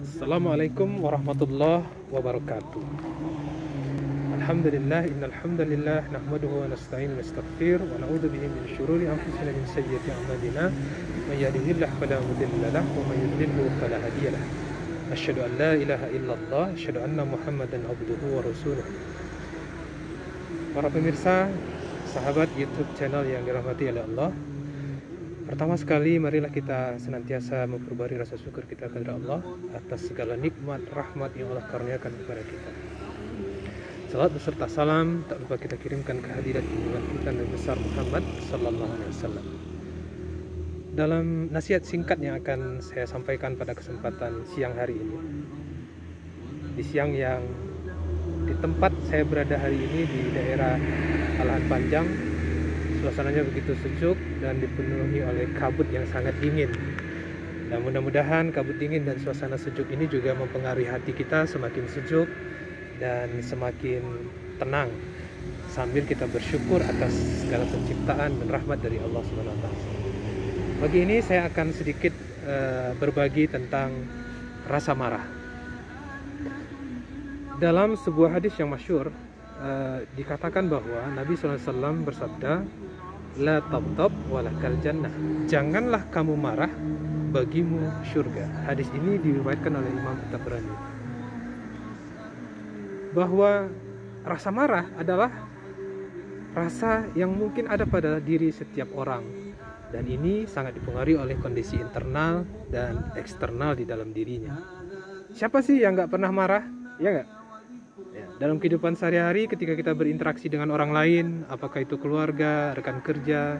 Assalamualaikum warahmatullahi wabarakatuh. Alhamdulillah, innal hamdalillah nahmaduhu wa nasta'inu wa nastaghfir wa na'udzu bihi min syururi anfusina min sayyiati a'malina may yahdihillahu fala mudilla lahu wa may yudlilhu fala hadiya lahu. Asyhadu an la ilaha illallah, asyhadu anna Muhammadan abduhu wa rasuluh. Para pemirsa, sahabat YouTube channel yang dirahmati oleh Allah, pertama sekali marilah kita senantiasa memperbarui rasa syukur kita kepada Allah atas segala nikmat, rahmat yang Allah karuniakan kepada kita. Salat beserta salam tak lupa kita kirimkan ke hadirat junjungan kita Nabi besar Muhammad sallallahu alaihi wasallam. Dalam nasihat singkat yang akan saya sampaikan pada kesempatan siang hari ini, di siang yang di tempat saya berada hari ini di daerah Alahan Panjang, suasananya begitu sejuk dan dipenuhi oleh kabut yang sangat dingin. Dan mudah-mudahan kabut dingin dan suasana sejuk ini juga mempengaruhi hati kita semakin sejuk dan semakin tenang, sambil kita bersyukur atas segala penciptaan dan rahmat dari Allah SWT. Pagi ini saya akan sedikit berbagi tentang rasa marah. Dalam sebuah hadis yang masyhur dikatakan bahwa Nabi SAW bersabda, la tabtab walakal jannah, janganlah kamu marah, bagimu surga. Hadis ini diriwayatkan oleh Imam Tabrani. Bahwa rasa marah adalah rasa yang mungkin ada pada diri setiap orang, dan ini sangat dipengaruhi oleh kondisi internal dan eksternal di dalam dirinya. Siapa sih yang nggak pernah marah? Ya nggak? Dalam kehidupan sehari-hari ketika kita berinteraksi dengan orang lain, apakah itu keluarga, rekan kerja,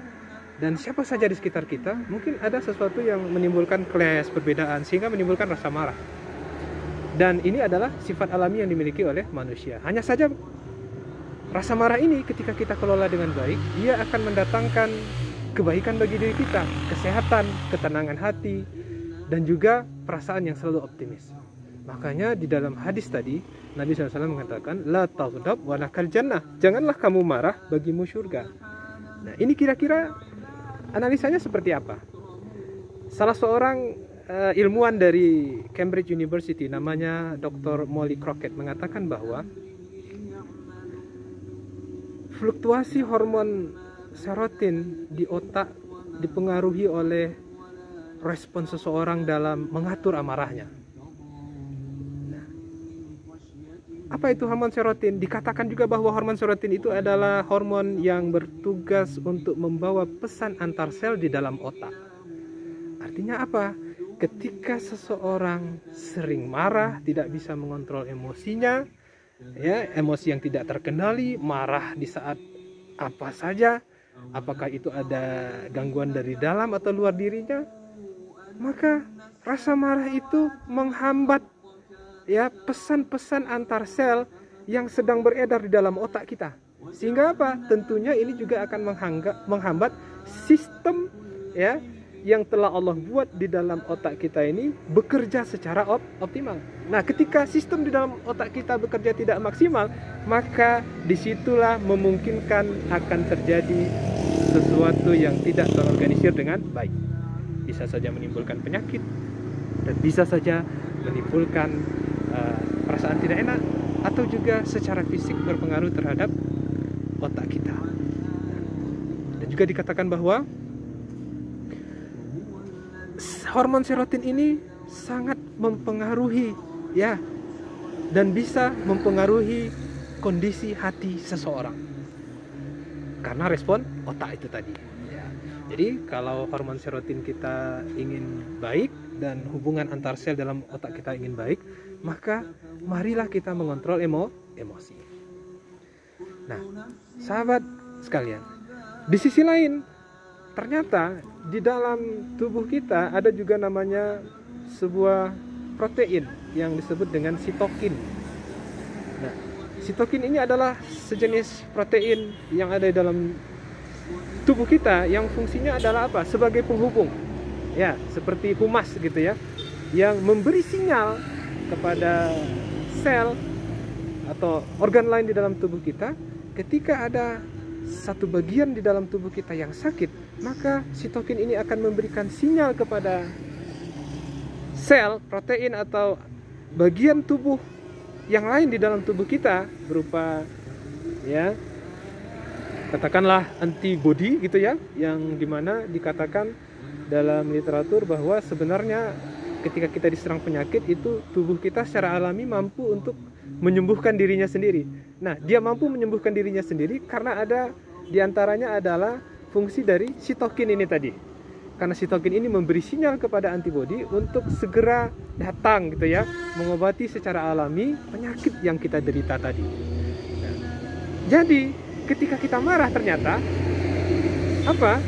dan siapa saja di sekitar kita, mungkin ada sesuatu yang menimbulkan clash, perbedaan, sehingga menimbulkan rasa marah. Dan ini adalah sifat alami yang dimiliki oleh manusia. Hanya saja rasa marah ini ketika kita kelola dengan baik, dia akan mendatangkan kebaikan bagi diri kita, kesehatan, ketenangan hati, dan juga perasaan yang selalu optimis. Makanya di dalam hadis tadi Nabi SAW mengatakan, la taghdab walakal jannah, janganlah kamu marah, bagimu surga. Nah, ini kira-kira analisanya seperti apa? Salah seorang ilmuwan dari Cambridge University, namanya Dr. Molly Crockett, mengatakan bahwa fluktuasi hormon serotonin di otak dipengaruhi oleh respon seseorang dalam mengatur amarahnya. Apa itu hormon serotonin? Dikatakan juga bahwa hormon serotonin itu adalah hormon yang bertugas untuk membawa pesan antar sel di dalam otak. Artinya apa? Ketika seseorang sering marah, tidak bisa mengontrol emosinya, ya, emosi yang tidak terkendali, marah di saat apa saja, apakah itu ada gangguan dari dalam atau luar dirinya, maka rasa marah itu menghambat, ya, pesan-pesan antar sel yang sedang beredar di dalam otak kita. Sehingga apa? Tentunya ini juga akan menghambat sistem, ya, yang telah Allah buat di dalam otak kita ini bekerja secara optimal. Nah, ketika sistem di dalam otak kita bekerja tidak maksimal, maka disitulah memungkinkan akan terjadi sesuatu yang tidak terorganisir dengan baik. Bisa saja menimbulkan penyakit, dan bisa saja menimbulkan perasaan tidak enak, atau juga secara fisik berpengaruh terhadap otak kita. Dan juga dikatakan bahwa hormon serotonin ini sangat mempengaruhi, ya, dan bisa mempengaruhi kondisi hati seseorang karena respon otak itu tadi, ya. Jadi kalau hormon serotonin kita ingin baik dan hubungan antar sel dalam otak kita ingin baik, maka marilah kita mengontrol emosi. Nah, sahabat sekalian, di sisi lain, ternyata di dalam tubuh kita ada juga namanya sebuah protein yang disebut dengan sitokin. Nah, sitokin ini adalah sejenis protein yang ada di dalam tubuh kita yang fungsinya adalah apa? Sebagai penghubung, ya, seperti humas gitu ya, yang memberi sinyal kepada sel atau organ lain di dalam tubuh kita. Ketika ada satu bagian di dalam tubuh kita yang sakit, maka sitokin ini akan memberikan sinyal kepada sel, protein atau bagian tubuh yang lain di dalam tubuh kita berupa ya katakanlah antibody gitu ya, yang dimana dikatakan dalam literatur bahwa sebenarnya ketika kita diserang penyakit itu tubuh kita secara alami mampu untuk menyembuhkan dirinya sendiri. Nah, dia mampu menyembuhkan dirinya sendiri karena ada diantaranya adalah fungsi dari sitokin ini tadi. Karena sitokin ini memberi sinyal kepada antibodi untuk segera datang gitu ya, mengobati secara alami penyakit yang kita derita tadi. Nah, jadi ketika kita marah ternyata apa?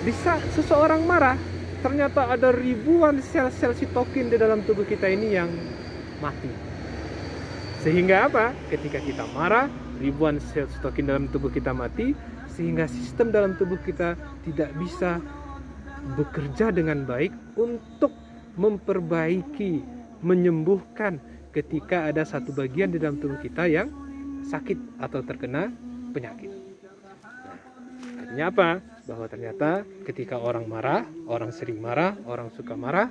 Bisa seseorang marah, ternyata ada ribuan sel-sel sitokin di dalam tubuh kita ini yang mati. Sehingga apa? Ketika kita marah, ribuan sel sitokin dalam tubuh kita mati, sehingga sistem dalam tubuh kita tidak bisa bekerja dengan baik untuk memperbaiki, menyembuhkan ketika ada satu bagian di dalam tubuh kita yang sakit atau terkena penyakit. Nah, artinya apa? Bahwa ternyata ketika orang marah, orang sering marah, orang suka marah,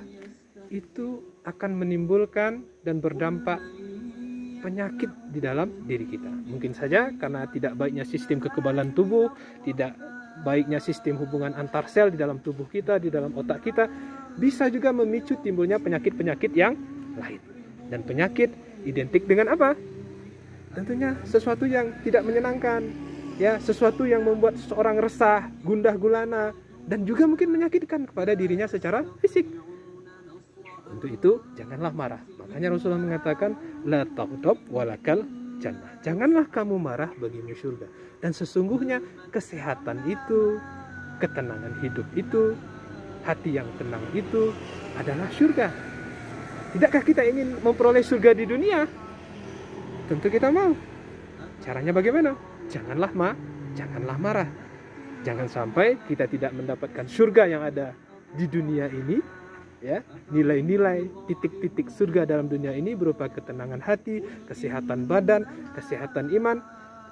itu akan menimbulkan dan berdampak penyakit di dalam diri kita. Mungkin saja karena tidak baiknya sistem kekebalan tubuh, tidak baiknya sistem hubungan antar sel di dalam tubuh kita, di dalam otak kita, bisa juga memicu timbulnya penyakit-penyakit yang lain. Dan penyakit identik dengan apa? Tentunya sesuatu yang tidak menyenangkan, ya, sesuatu yang membuat seseorang resah, gundah gulana, dan juga mungkin menyakitkan kepada dirinya secara fisik. Untuk itu janganlah marah. Makanya Rasulullah mengatakan la taghdab walakal jannah. Janganlah kamu marah, bagimu surga. Dan sesungguhnya kesehatan itu, ketenangan hidup itu, hati yang tenang itu adalah surga. Tidakkah kita ingin memperoleh surga di dunia? Tentu kita mau. Caranya bagaimana? Janganlah marah. Jangan sampai kita tidak mendapatkan surga yang ada di dunia ini, ya. Nilai-nilai titik-titik surga dalam dunia ini berupa ketenangan hati, kesehatan badan, kesehatan iman.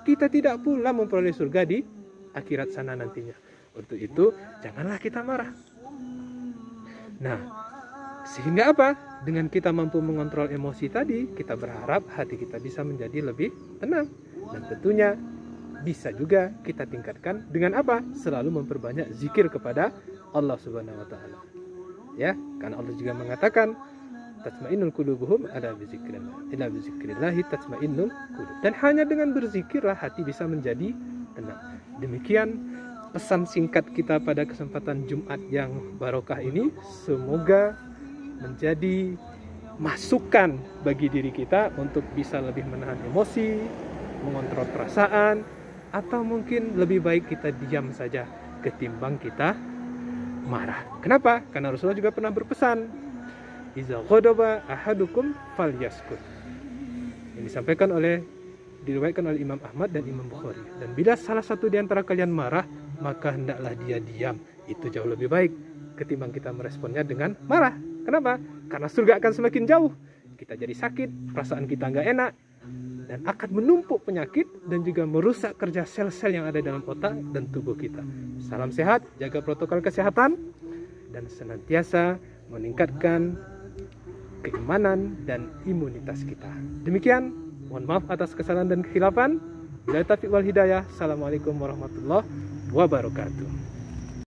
Kita tidak pula memperoleh surga di akhirat sana nantinya. Untuk itu, janganlah kita marah. Nah, sehingga apa? Dengan kita mampu mengontrol emosi tadi, kita berharap hati kita bisa menjadi lebih tenang. Dan tentunya bisa juga kita tingkatkan dengan apa? Selalu memperbanyak zikir kepada Allah Subhanahu wa taala. Ya, karena Allah juga mengatakan tatma'innul qulubuhum ala bizikrillah. Ila bizikrillah tatma'innul qulub. Dan hanya dengan berzikirlah hati bisa menjadi tenang. Demikian pesan singkat kita pada kesempatan Jumat yang barokah ini. Semoga menjadi masukan bagi diri kita untuk bisa lebih menahan emosi, mengontrol perasaan, atau mungkin lebih baik kita diam saja ketimbang kita marah. Kenapa? Karena Rasulullah juga pernah berpesan, iza ghadaba ahadukum falyaskut. Ini diriwayatkan oleh Imam Ahmad dan Imam Bukhari. Dan bila salah satu di antara kalian marah, maka hendaklah dia diam. Itu jauh lebih baik ketimbang kita meresponnya dengan marah. Kenapa? Karena surga akan semakin jauh. Kita jadi sakit, perasaan kita nggak enak, dan akan menumpuk penyakit dan juga merusak kerja sel-sel yang ada dalam otak dan tubuh kita. Salam sehat, jaga protokol kesehatan, dan senantiasa meningkatkan keimanan dan imunitas kita. Demikian, mohon maaf atas kesalahan dan kekhilafan. Bila taufiq wal hidayah. Assalamualaikum warahmatullahi wabarakatuh.